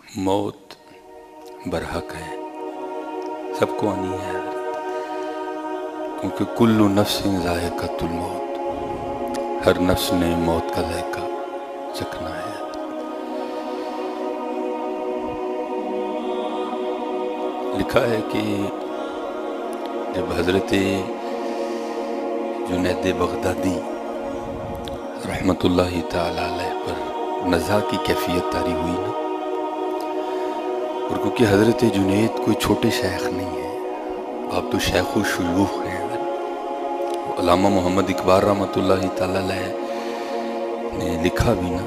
موت برحق ہے، سب کو آنی ہے، کیونکہ کل نفس ذائقۃ الموت، ہر نفس نے موت کا ذائقہ چکھنا ہے۔ لکھا ہے کہ جب حضرت جنید بغدادی رحمۃ اللہ تعالی علیہ پر نزا کی کیفیت طاری ہوئی نا، اور کیونکہ حضرت جنید کوئی چھوٹے شیخ نہیں ہے، آپ تو شیخ و شیوخ ہیں۔ علامہ محمد اقبال رحمۃ اللہ تعالی علیہ نے لکھا بھی نا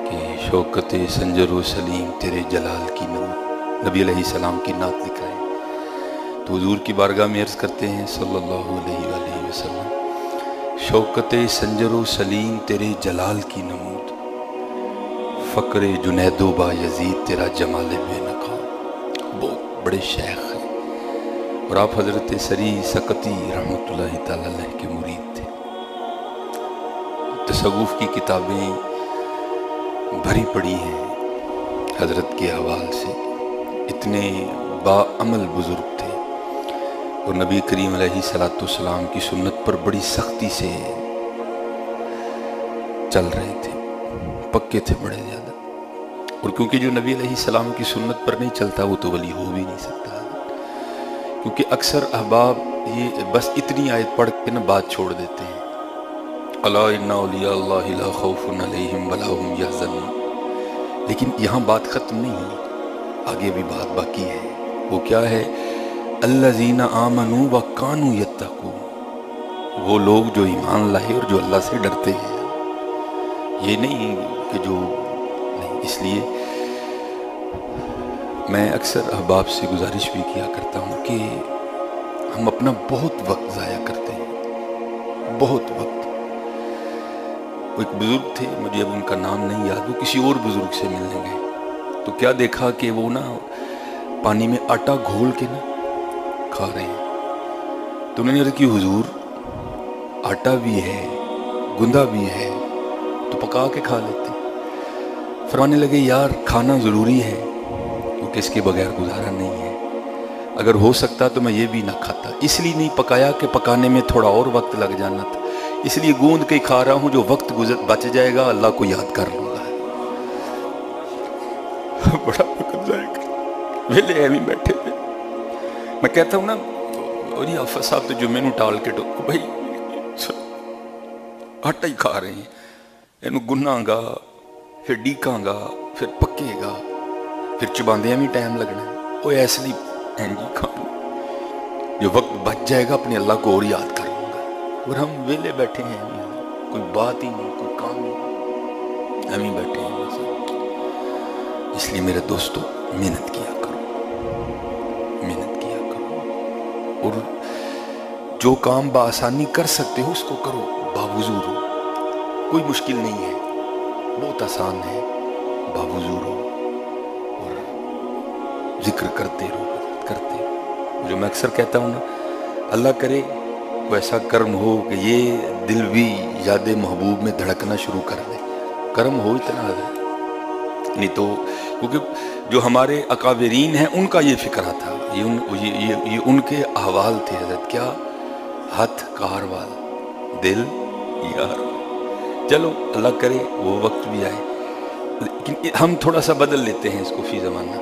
کہ شوکت سنجر و سلیم تیرے جلال کی نعت، نبی علیہ السلام کی نعت لکھ رہے ہیں، تو حضور کی بارگاہ میں عرض کرتے ہیں صلی اللہ علیہ وآلہ وسلم، شوکت سنجر و سلیم تیرے جلال کی نمود، فقر جنید و با یزید تیرا جمال بے نقاب۔ بہت بڑے شیخ ہیں، اور آپ حضرت سری سقطی رحمۃ اللہ تعالی علیہ کے مرید تھے۔ تصوف کی کتابیں بھری پڑی ہیں حضرت کے حوال سے، اتنے باعمل بزرگ تھے، اور نبی کریم علیہ السلام کی سنت پر بڑی سختی سے چل رہے تھے، پکے تھے بڑے زیادہ، اور کیونکہ جو نبی علیہ السلام کی سنت پر نہیں چلتا وہ تو ولی ہو بھی نہیں سکتا، کیونکہ اکثر احباب یہ بس اتنی آیت پڑھ کے نا بات چھوڑ دیتے ہیں، الا ان اولیاء اللہ لا خوف علیہم ولا هم یحزنون، لیکن یہاں بات ختم نہیں ہوئی، آگے بھی بات باقی ہے۔ وہ کیا ہے؟ الذین آمنوا وکانوا یتقون، وہ لوگ جو ایمان لائے اور جو اللہ سے ڈرتے ہیں، یہ نہیں کہ جو نہیں۔ اس لیے میں اکثر احباب سے گزارش بھی کیا کرتا ہوں کہ ہم اپنا بہت وقت ضائع کرتے ہیں، بہت وقت۔ وہ ایک بزرگ تھے، مجھے اب ان کا نام نہیں یاد، وہ کسی اور بزرگ سے ملنے گئے تو کیا دیکھا کہ وہ نا پانی میں آٹا گھول کے نا کھا رہے ہیں، تو انہوں نے عرض کی حضور آٹا بھی ہے گندا بھی ہے تو پکا کے کھا لیتے۔ فرمانے لگے یار کھانا ضروری ہے کیونکہ اس کے بغیر گزارا نہیں ہے، اگر ہو سکتا تو میں یہ بھی نہ کھاتا، اس لیے نہیں پکایا کہ پکانے میں تھوڑا اور وقت لگ جانا تھا، اس لیے گوند کے کھا رہا ہوں، جو وقت بچ جائے گا اللہ کو یاد کر لوں گا۔ بڑا وقت ضائع کر ویلے ایویں بیٹھے تھے۔ میں کہتا ہوں نا جی حافظ صاحب تو جمعے نو ٹال کے ٹوکو بھائی آٹا ہی کھا رہے ہیں، اینو گناں گا پھر ڈیکاں گا پھر پکے گا پھر چباندیاں بھی ٹائم لگنا ہے، وہ ایسے نہیں جی کھانا، جو وقت بچ جائے گا اپنے اللہ کو اور یاد کر لوں گا، اور ہم ویلے بیٹھے ہیں، کوئی بات ہی نہیں، کوئی کام نہیں، ہم ہی بیٹھے ہیں بس۔ اس لیے میرے دوستو محنت کیا کرو، محنت کیا کرو، اور جو کام بآسانی کر سکتے ہو اس کو کرو، باوضو رہو، کوئی مشکل نہیں ہے، بہت آسان ہے، باوضو رہو اور ذکر کرتے رہو، کرتے رہو۔ جو میں اکثر کہتا ہوں نا، اللہ کرے کوئی ایسا کرم ہو کہ یہ دل بھی یاد محبوب میں دھڑکنا شروع کر دے، کرم ہو اتنا ہے، نہیں تو کیونکہ جو ہمارے اکابرین ہیں ان کا یہ فکرہ تھا، یہ ان کے احوال تھے حضرت، کیا ہاتھ کار وال دل یار۔ چلو اللہ کرے وہ وقت بھی آئے، لیکن ہم تھوڑا سا بدل لیتے ہیں اس کو فی زمانہ،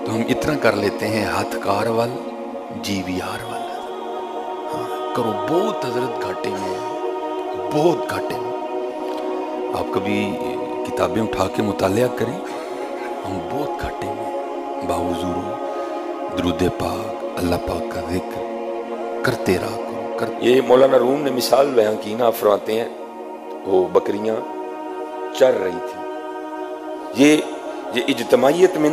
تو ہم اتنا کر لیتے ہیں ہاتھ کار وال جیو یار والا۔ ہاں کرو، بہت حضرت گھاٹے میں، بہت گھاٹے میں۔ آپ کبھی کتابیں اٹھا کے مطالعہ کریں، ہم بہت گھاٹے میں، باوضو درود پاک اللہ پاک کا ذکر کرتے رہا کرو۔ یہ مولانا روم نے مثال بیان کی نا، فرماتے ہیں وہ بکریاں چر رہی تھی، یہ اجتماعیت میں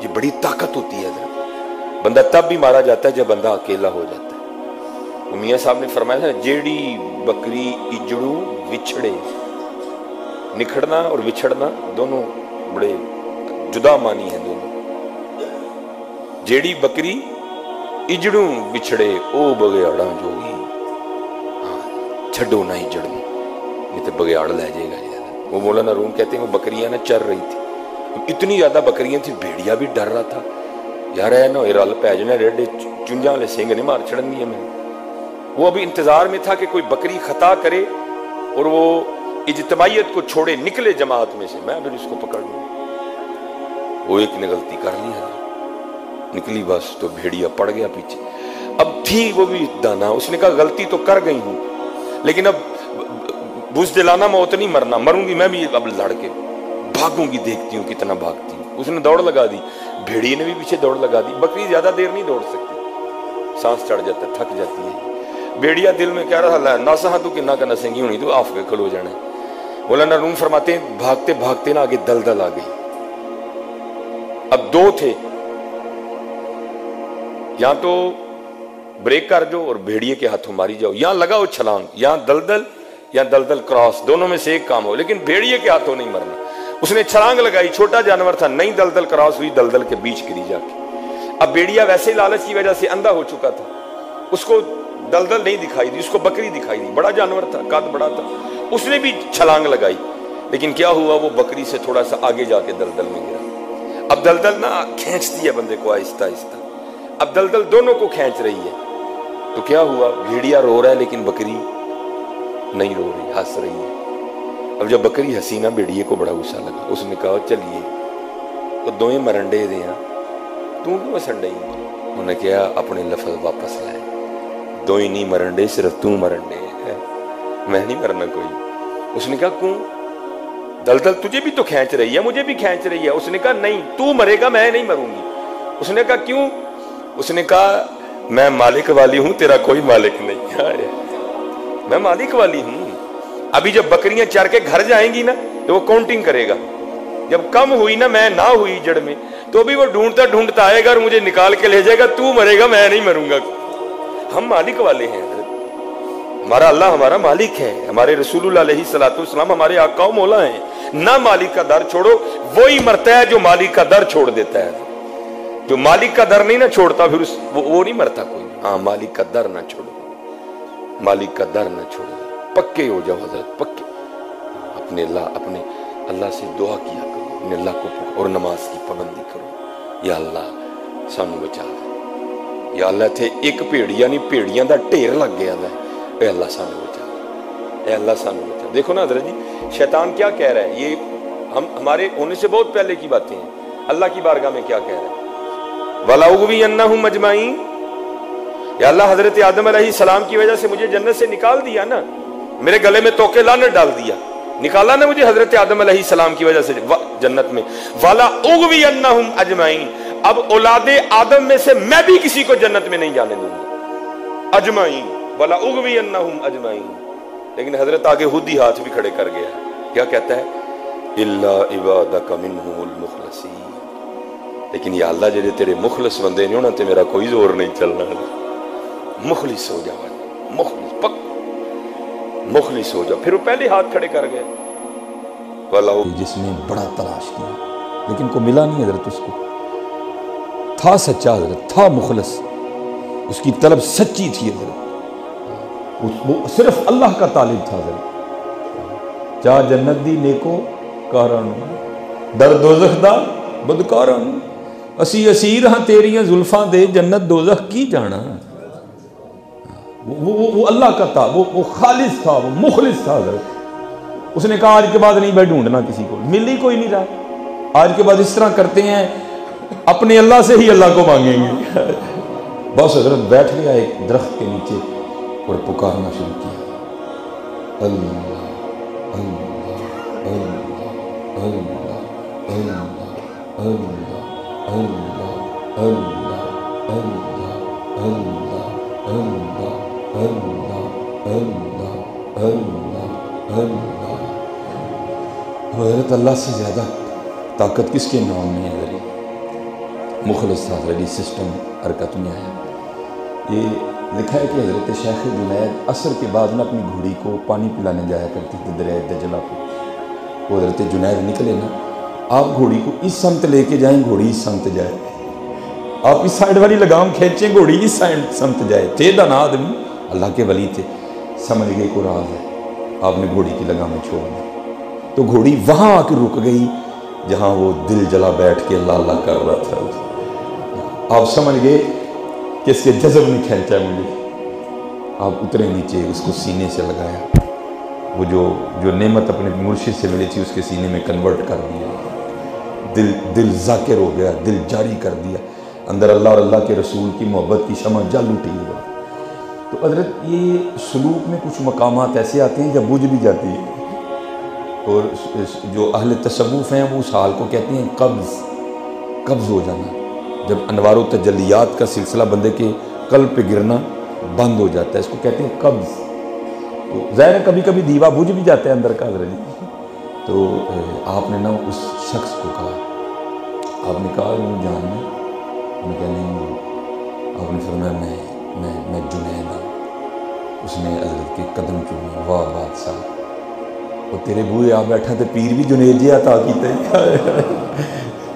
یہ بڑی طاقت ہوتی ہے حضرت، بندہ تب بھی مارا جاتا ہے جب بندہ اکیلا ہو جاتا ہے۔ میاں صاحب نے فرمایا تھا جیڑی بکری اجڑو وچھڑے، نکھڑنا اور وچھڑنا دونوں بڑے جدا معنی ہیں دونوں، جیڑی بکری اجڑوں وچھڑے او بگیاڑاں جوگی، چھڈو نہ اجڑ نہیں تو بگیاڑ لے جائے گا۔ وہ مولانا روم کہتے ہیں وہ بکریاں نہ چر رہی تھی، اتنی زیادہ بکریاں تھی، بھیڑیا بھی ڈر رہا تھا، یار اے نہ رل پی جانا ریڈے چنجاں والے سنگ نے مار چڑھنی ہے میں۔ وہ ابھی انتظار میں تھا کہ کوئی بکری خطا کرے اور وہ اجتماعیت کو چھوڑے، نکلے جماعت میں سے، میں پھر اس کو پکڑ لوں۔ وہ ایک نے غلطی کر لی ہے، نکلی بس تو بھیڑیا پڑ گیا پیچھے۔ اب تھی وہ بھی دانا، اس نے کہا غلطی تو کر گئی ہوں لیکن اب بزدلانہ موت نہیں مرنا، مروں گی میں بھی اب لڑ کے بھاگوں گی، دیکھتی ہوں کتنا بھاگتی ہوں۔ اس نے دوڑ لگا دی، بھیڑیے نے بھی پیچھے دوڑ لگا دی۔ بکری زیادہ دیر نہیں دوڑ سکتی، سانس چڑھ جاتا ہے، تھک جاتی ہے۔ بھیڑیا دل میں کہہ رہا ہے ناسا تو کنہ کا نسیں گی ہونی تو آف کے کھلو جانا ہے۔ مولانا روم فرماتے ہیں بھاگتے بھاگتے نا آگے دلدل آ گئی۔ اب دو تھے، یہاں تو بریک کر جو اور بھیڑیے کے ہاتھوں ماری جاؤ، یہاں لگاؤ چھلانگ، یہاں دلدل یا دلدل کراس، دونوں میں سے ایک کام ہو، لیکن بھیڑیے کے ہاتھوں نہیں مرنا۔ اس نے چھلانگ لگائی، چھوٹا جانور تھا، نہیں دلدل کراس ہوئی، دلدل کے بیچ گری جا کے۔ اب بھیڑیا ویسے لالچ کی وجہ سے اندھا ہو چکا تھا، اس کو دلدل نہیں دکھائی دی، اس کو بکری دکھائی دی، بڑا جانور تھا، قد بڑا تھا، اس نے بھی چھلانگ لگائی، لیکن کیا ہوا وہ بکری سے تھوڑا سا آگے جا کے دلدل میں گرا۔ اب دلدل نا کھینچتی ہے بندے کو آہستہ آہستہ، اب دلدل دونوں کو کھینچ رہی ہے، تو کیا ہوا بھیڑیا رو رہا ہے لیکن بکری نہیں رو رہی، ہنس رہی ہے۔ اب جب بکری ہنسی نا بھیڑیے کو بڑا غصہ لگا، اس نے کہا چلیے تو دوئیں مرنڈے دے ہاں، تو کیوں سنڈے ہی؟ انہوں نے کہا اپنے لفظ واپس لائے، دوئیں نہیں مرنڈے، صرف تو مرنڈے ہے، میں نہیں مرنا کوئی۔ اس نے کہا کیوں؟ دلدل تجھے بھی تو کھینچ رہی ہے، مجھے بھی کھینچ رہی ہے۔ اس نے کہا نہیں، تو مرے گا، میں نہیں مروں گی۔ اس نے کہا کیوں؟ اس نے کہا میں مالک والی ہوں، تیرا کوئی مالک نہیں۔ میں مالک والی ہوں۔ ابھی جب بکریاں چر کے گھر جائیں گی نا تو وہ کاؤنٹنگ کرے گا، جب کم ہوئی نا، میں نہ ہوئی جڑ میں، تو بھی وہ ڈھونڈتا ڈھونڈتا آئے گا اور مجھے نکال کے لے جائے گا، تو مرے گا، میں نہیں مروں گا۔ ہم مالک والے ہیں، ہمارا اللہ ہمارا مالک ہے، ہمارے رسول اللہ علیہ الصلوۃ والسلام ہمارے آقا و مولا ہیں۔ نہ مالک کا در چھوڑو، وہی مرتا ہے جو مالک کا در چھوڑ دیتا ہے۔ جو مالک کا در نہیں نہ چھوڑتا پھر وہ نہیں مرتا کوئی۔ ہاں مالک کا در نہ چھوڑو، مالک کا در نہ چھوڑو، پکے ہو جاؤ حضرت، پکے اپنے اللہ سے دعا کیا کرو، اپنے اللہ کو اور نماز کی پابندی کرو، یا اللہ سانو بچا دے، یا اللہ تھے ایک بھیڑیا نہیں بھیڑیاں دا ڈھیر لگ گیا ہے، اے اللہ سانو بچا دے، اے اللہ سانو بچا دے۔ دیکھو نا حضرت جی شیطان کیا کہہ رہا ہے، یہ ہمارے ہونے سے بہت پہلے کی باتیں ہیں، اللہ کی بارگاہ میں کیا کہہ رہا ہے، وَلَأُغْوِيَنَّهُمْ أَجْمَعِينَ، یا اللہ حضرت آدم علیہ السلام کی وجہ سے مجھے جنت سے نکال دیا نا، میرے گلے میں توقع لعنت ڈال دیا، نکالا نا مجھے حضرت آدم علیہ السلام کی وجہ سے جنت میں، وَلَأُغْوِيَنَّهُمْ أَجْمَعِينَ، اب اولاد آدم میں سے میں بھی کسی کو جنت میں نہیں جانے دوں گا، اجمعین، وَلَأُغْوِيَنَّهُمْ أَجْمَعِينَ۔ لیکن حضرت آگے خود ہی ہاتھ بھی کھڑے کر گیا، کیا کہتا ہے، إِلَّا عِبَادَكَ مِنْهُمُ الْمُخْلَصِينَ، لیکن یا اللہ جڑے تیرے مخلص بندے نے انہوں نے میرا کوئی زور نہیں چلنا، مخلص ہو جاؤ، مخلص ہو جاؤ۔ پھر وہ پہلے ہاتھ کھڑے کر گئے، جس نے بڑا تلاش کیا لیکن کو ملا نہیں حضرت، اس کو تھا سچا حضرت، تھا مخلص، اس کی طلب سچی تھی حضرت، وہ صرف اللہ کا طالب تھا حضرت۔ چاہ جنت دی نیکو کاران، در دوزخ دا بدکاران، اسی اسیر ہاں تیریاں زلفاں دے، جنت دوزخ کی جانا۔ وہ اللہ کا تھا، وہ خالص تھا، وہ مخلص تھا حضرت۔ اس نے کہا آج کے بعد نہیں بھائی ڈھونڈنا کسی کو، مل ہی کوئی نہیں رہا، آج کے بعد اس طرح کرتے ہیں اپنے اللہ سے ہی اللہ کو مانگیں گے۔ بس حضرت بیٹھ گیا ایک درخت کے نیچے اور پکارنا شروع کیا، اللہ اللہ اللہ اللہ اللہ اللہ اللہ اللہ اللہ اللہ اللہ اللہ اللہ۔ حضرت اللہ سے زیادہ طاقت کس کے نام میں ہے حضرت؟ مخلص تھا حضرت، سسٹم حرکت میں آیا۔ یہ لکھا ہے کہ حضرت شیخ جنید عصر کے بعد نہ اپنی گھوڑی کو پانی پلانے جایا کرتی تھی دریائے دجلہ کو۔ وہ حضرت جنید نکلے نا، آپ گھوڑی کو اس سمت لے کے جائیں، گھوڑی اس سمت جائے، آپ اس سائڈ والی لگام کھینچیں، گھوڑی اس سائڈ سمت جائے۔ تھے دانا آدمی، اللہ کے ولی تھے، سمجھ گئے کو راز ہے، آپ نے گھوڑی کی لگامیں چھوڑ دی، تو گھوڑی وہاں آ کے رک گئی، جہاں وہ دل جلا بیٹھ کے اللہ اللہ کر رہا تھا۔ آپ سمجھ گئے کہ اس کے جذب نہیں کھینچا مجھے، آپ اترے نیچے، اس کو سینے سے لگایا، وہ جو نعمت اپنے مرشد سے ملی تھی اس کے سینے میں کنورٹ کر دیا، دل ذاکر ہو گیا، دل جاری کر دیا، اندر اللہ اور اللہ کے رسول کی محبت کی شمع جل اٹھی ہے۔ تو حضرت یہ سلوک میں کچھ مقامات ایسے آتے ہیں جب بجھ بھی جاتی ہے، اور جو اہل تصوف ہیں وہ اس حال کو کہتے ہیں قبض ہو جانا، جب انوار و تجلیات کا سلسلہ بندے کے قلب پہ گرنا بند ہو جاتا ہے، اس کو کہتے ہیں قبض۔ تو ظاہر ہے کبھی کبھی دیوا بجھ بھی جاتا ہے اندر کا حضرت جی۔ تو آپ نے نا اس شخص کو کہا، آپ نے کہا مجھے جاننا، میں کہا نہیں، آپ نے فرمایا میں جنید ہوں۔ اس نے حضرت کے قدم چومے، واہ بادشاہ، وہ تیرے بوئے آ بیٹھا تے پیر بھی جنید جی عطا کیتے،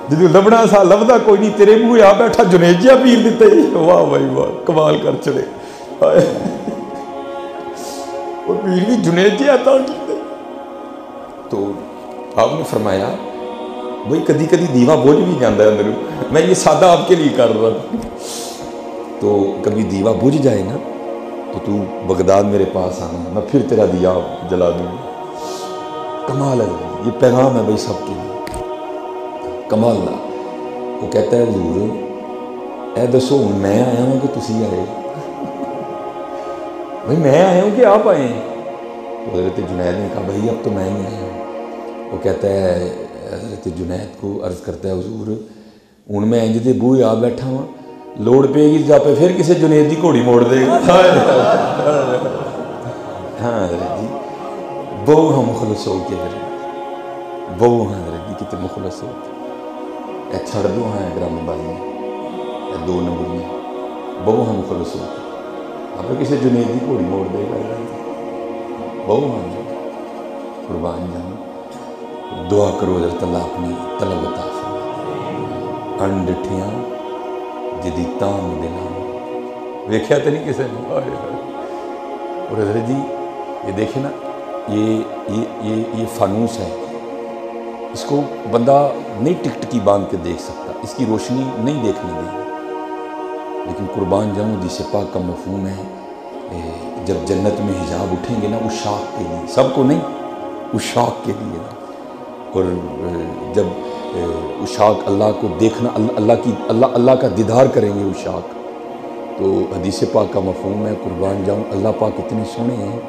جدو لبنا سا لبدا کوئی نہیں، تیرے بوئے آ بیٹھا جنید جی پیر دیتے، واہ بھائی واہ، کمال کر چلے، وہ پیر بھی جنید جی عطا کیتے۔ تو آپ نے فرمایا بھئی کدی کدی دیوا بوجھ بھی جاندہ ہے اندر، میں یہ سادہ آپ کے لیے کر رہا ہوں، تو کبھی دیوا بجھ جائے نا تو بغداد میرے پاس آنا، میں پھر تیرا دیا جلا دوں گا۔ کمال ہے، یہ پیغام ہے بھائی سب کے لیے، کمال دا۔ وہ کہتا ہے حضور اے دسو میں آیا ہوں کہ تسی آئے؟ بھائی میں آیا ہوں کہ آپ آئے ہیں؟ تو حضرت جنید نے کہا بھائی اب تو میں ہی آیا ہوں۔ وہ کہتا ہے، حضرت جنید کو عرض کرتا ہے حضور ہوں میں انج دے بوئے آ بیٹھا ہوں، لوڑ پے گی جا پہ پھر کسے جنید دی گھوڑی موڑ دے گا۔ ہاں حضرت جی، بہو ہاں مخلص ہو کے حضرت، بہو ہاں حضرت جی کتے مخلص ہو کے، اے چھڑ دو ہاں گرام بازی، اے 2 نمبر میں بہو ہاں مخلص ہو کے، آپ کسے جنید دی گھوڑی موڑ دے گا، بہو ہاں جی قربان جاؤں۔ دعا کرو حضرت اللہ اپنی طلب عطا فرمائے، انڈٹھیاں جدی تام دلان، ویکھیا تو نہیں کسے نے؟ اور حضرت جی یہ دیکھیں نا، یہ فانوس ہے، اس کو بندہ نہیں ٹک ٹکی باندھ کے دیکھ سکتا، اس کی روشنی نہیں دیکھنے دے گی، لیکن قربان جاؤں حدیث پاک کا مفہوم ہے، جب جنت میں حجاب اٹھیں گے نا اشاق کے لیے، سب کو نہیں، اشاق کے لیے، اور جب اشاق اللہ کو دیکھنا، اللہ کا دیدار کریں گے اشاق، تو حدیث پاک کا مفہوم ہے قربان جاؤں اللہ پاک اتنے سونے ہیں،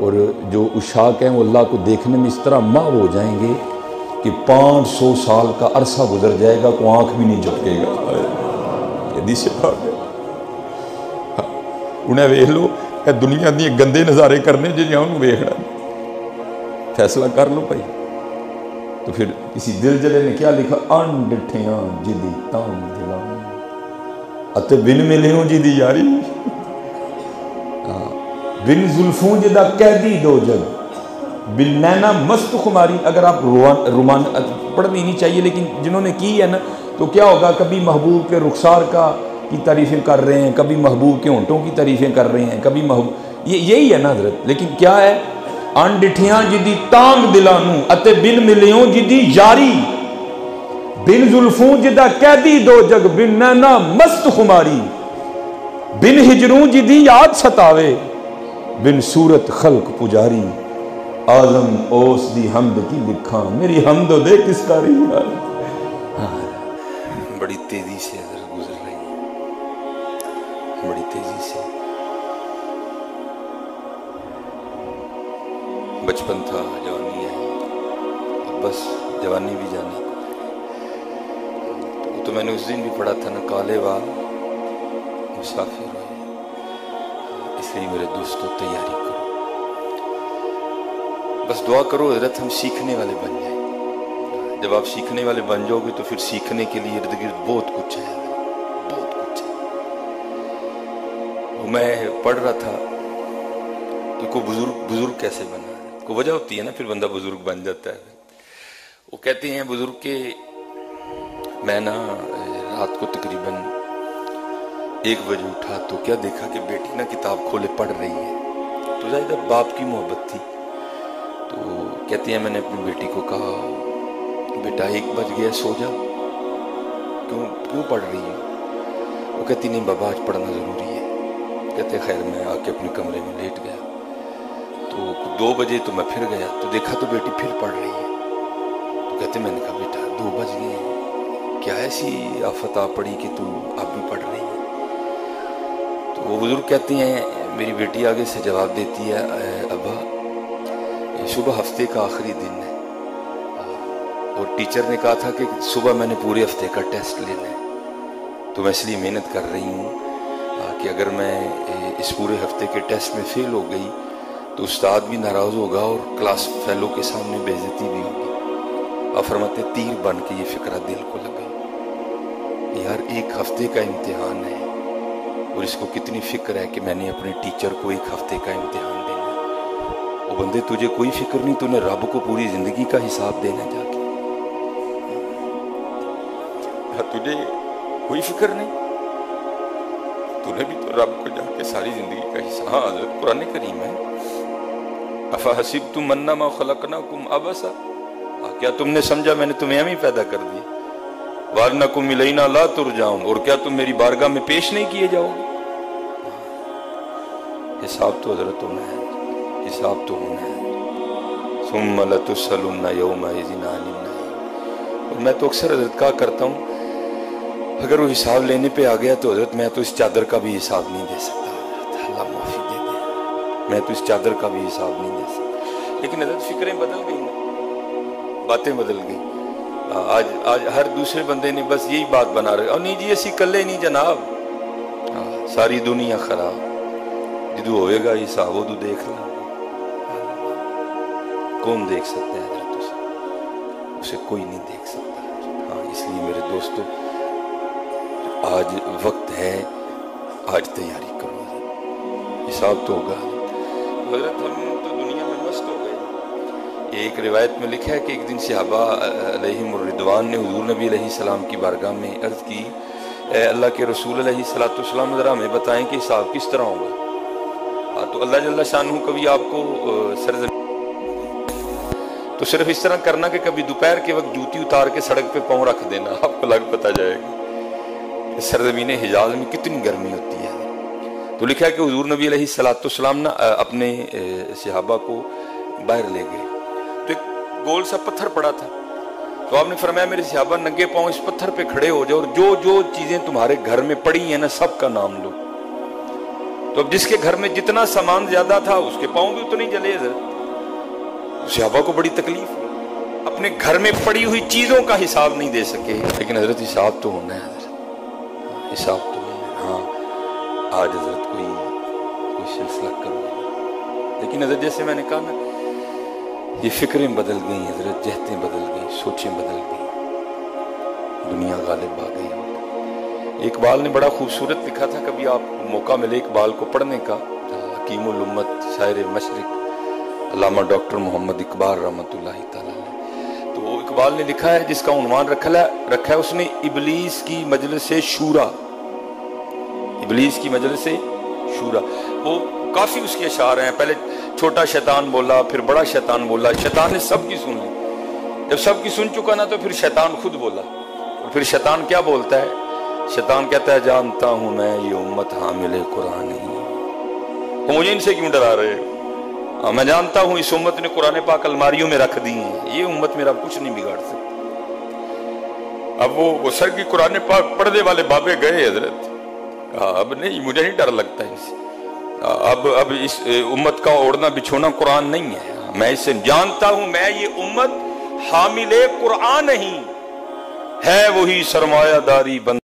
اور جو اشاق ہیں وہ اللہ کو دیکھنے میں اس طرح محو ہو جائیں گے کہ 500 سال کا عرصہ گزر جائے گا، کوئی آنکھ بھی نہیں جھپکے گا۔ حدیث پاک ہے، انہیں ویکھ لو کہ دنیا دی گندے نظارے کرنے جہاں انہوں ویکھنا، فیصلہ کر لو بھائی۔ تو پھر کسی دل جلے نے کیا لکھا، انڈٹھیاں جدی تام دلان اتے بن ملیوں جی دی یاری، بن زلفوں جدا قیدی دو جگ، بن نینا مست خماری۔ اگر آپ رومان پڑھنی نہیں چاہیے، لیکن جنہوں نے کی ہے نا تو کیا ہوگا، کبھی محبوب کے رخسار کی تعریفیں کر رہے ہیں، کبھی محبوب کے ہونٹوں کی تعریفیں کر رہے ہیں، کبھی محبوب، یہی ہے نا حضرت، لیکن کیا ہے، ان ڈٹھیاں جدی تانگ دلانوں اتے بن ملیوں جدی یاری، بن زلفوں جدا قیدی دو جگ، بن نینا مست خماری، بن ہجروں جدی یاد ستاوے، بن صورت خلق پجاری، آزم اوس دی حمد کی لکھاں، میری حمد و دے کس کاری۔ بڑی تیزی سے حضرت گزر رہی ہے، بڑی تیزی سے، بچپن تھا، جوانی ہے، اب بس جوانی بھی جانی۔ تو میں نے اس دن بھی پڑھا تھا نا، کالے وال مسافر ہوئے، اس لیے میرے دوستوں تیاری کرو، بس دعا کرو حضرت ہم سیکھنے والے بن جائیں۔ جب آپ سیکھنے والے بن جاؤ گے تو پھر سیکھنے کے لیے ارد گرد بہت کچھ ہے، بہت کچھ ہے۔ وہ میں پڑھ رہا تھا کہ کوئی بزرگ کیسے بنا، کوئی وجہ ہوتی ہے نا، پھر بندہ بزرگ بن جاتا ہے۔ وہ کہتے ہیں بزرگ کہ میں نا رات کو تقریباً 1 بجے اٹھا تو کیا دیکھا کہ بیٹی نا کتاب کھولے پڑھ رہی ہے، تو ظاہر باپ کی محبت تھی، تو کہتے ہیں میں نے اپنی بیٹی کو کہا بیٹا 1 بج گیا, سو جا. کیوں پڑھ رہی ہے؟ وہ کہتی نہیں بابا آج پڑھنا ضروری ہے. کہتے خیر میں آ کے اپنے کمرے میں لیٹ گیا. تو 2 بجے تو میں پھر گیا تو دیکھا تو بیٹی پھر پڑھ رہی ہے. تو کہتے میں نے کہا بیٹا 2 بج گئے ہیں, کیا ایسی آفت آ پڑی کہ تو اب بھی پڑھ رہی ہے؟ تو وہ بزرگ کہتی ہیں, میری بیٹی آگے سے جواب دیتی ہے, ابا صبح ہفتے کا آخری دن ہے اور ٹیچر نے کہا تھا کہ صبح میں نے پورے ہفتے کا ٹیسٹ لینا ہے, تو میں اس لیے محنت کر رہی ہوں کہ اگر میں اس پورے ہفتے کے ٹیسٹ میں فیل ہو گئی تو استاد بھی ناراض ہوگا اور کلاس فیلو کے سامنے بے عزتی بھی ہوگی. اور فرماتے تیر بن کے یہ فکرہ دل کو لگا, یار 1 ہفتے کا امتحان ہے اور اس کو کتنی فکر ہے کہ میں نے اپنے ٹیچر کو 1 ہفتے کا امتحان دینا. وہ بندے تجھے کوئی فکر نہیں, تو نے رب کو پوری زندگی کا حساب دینا جا کے. تجھے کوئی فکر نہیں, تو نے بھی تو رب کو جا کے ساری زندگی کا حساب. ہاں حضرت قرآن کریم ہے, افحسبتم انما خلقناکم عبثا, کیا تم نے سمجھا میں نے تمہیں ہم ہی پیدا کر دی, وانکم الینا لا ترجعون, اور کیا تم میری بارگاہ میں پیش نہیں کیے جاؤ گے؟ حساب تو حضرت ہونا ہے, حساب تو ہونا ہے. ثم لتسألن یومئذ عن النعیم. اور میں تو اکثر حضرت کہا کرتا ہوں, اگر وہ حساب لینے پہ آ گیا تو حضرت میں تو اس چادر کا بھی حساب نہیں دے سکتا. حضرت اللہ معافی دے دے, میں تو اس چادر کا بھی حساب نہیں دے سکتا. لیکن حضرت فکریں بدل گئی نا, باتیں بدل گئی. آج ہر دوسرے بندے نے بس یہی بات بنا رہے, اور نہیں جی اسی کلے نہیں جناب, ساری دنیا خراب, جدو ہوئے گا حساب وہ تو دیکھ لیں. کون دیکھ سکتا ہے حضرت اسے کوئی نہیں دیکھ سکتا. ہاں اس لیے میرے دوستو آج وقت ہے, آج تیاری کرو, حساب تو ہوگا. حضرت ہم تو دنیا میں مست ہو گئے. ایک روایت میں لکھا ہے کہ ایک دن صحابہ علیہم الرضوان نے حضور نبی علیہ السلام کی بارگاہ میں عرض کی, اے اللہ کے رسول علیہ السلام ذرا ہمیں بتائیں کہ حساب کس طرح ہوگا. تو اللہ جل شانہ کبھی آپ کو تو صرف اس طرح کرنا کہ کبھی دوپہر کے وقت جوتی اتار کے سڑک پہ پاؤں رکھ دینا, آپ کو لگ پتہ جائے گا سرزمین حجاز میں کتنی گرمی ہوتی ہے. تو لکھا ہے کہ حضور نبی علیہ السلام نا اپنے صحابہ کو باہر لے گئے, تو ایک گول سا پتھر پڑا تھا. تو آپ نے فرمایا میرے صحابہ ننگے پاؤں اس پتھر پہ کھڑے ہو جاؤ اور جو چیزیں تمہارے گھر میں پڑی ہیں نا سب کا نام لو. تو اب جس کے گھر میں جتنا سامان زیادہ تھا اس کے پاؤں بھی اتنے جلے. صحابہ کو بڑی تکلیف ہوئی, اپنے گھر میں پڑی ہوئی چیزوں کا حساب نہیں دے سکے. لیکن حضرت حساب تو ہونا ہے, حضرت حساب تو ہونا ہے. ہاں آج حضرت کوئی سلسلہ کرو, لیکن حضرت جیسے میں نے کہا نا یہ فکریں بدل گئیں حضرت, جہتیں بدل گئیں, سوچیں بدل گئیں, دنیا غالب آ گئی. اقبال نے بڑا خوبصورت لکھا تھا, کبھی آپ موقع ملے اقبال کو پڑھنے کا, حکیم الامت شاعر مشرق علامہ ڈاکٹر محمد اقبال رحمۃ اللہ تعالی. تو اقبال نے لکھا ہے, جس کا عنوان رکھا ہے اس نے ابلیس کی مجلس شورا, ابلیس کی مجلس شورا. وہ کافی اس کے اشعار ہیں, پہلے چھوٹا شیطان بولا, پھر بڑا شیطان بولا. شیطان نے سب کی سن لی, جب سب کی سن چکا نا تو پھر شیطان خود بولا. اور پھر شیطان کیا بولتا ہے؟ شیطان کہتا ہے جانتا ہوں میں یہ امت حامل قرآن نہیں, تو مجھے ان سے کیوں ڈرا رہے ہیں؟ میں جانتا ہوں اس امت نے قرآن پاک الماریوں میں رکھ دی ہیں, یہ امت میرا کچھ نہیں بگاڑ سکتی. اب وہ سر کی قرآن پاک پڑھنے والے بابے گئے حضرت, اب نہیں, مجھے نہیں ڈر لگتا ہے اس. اب اس امت کا اوڑھنا بچھونا قرآن نہیں ہے. میں اسے جانتا ہوں میں یہ امت حامل قرآن نہیں ہے, وہی سرمایہ داری بند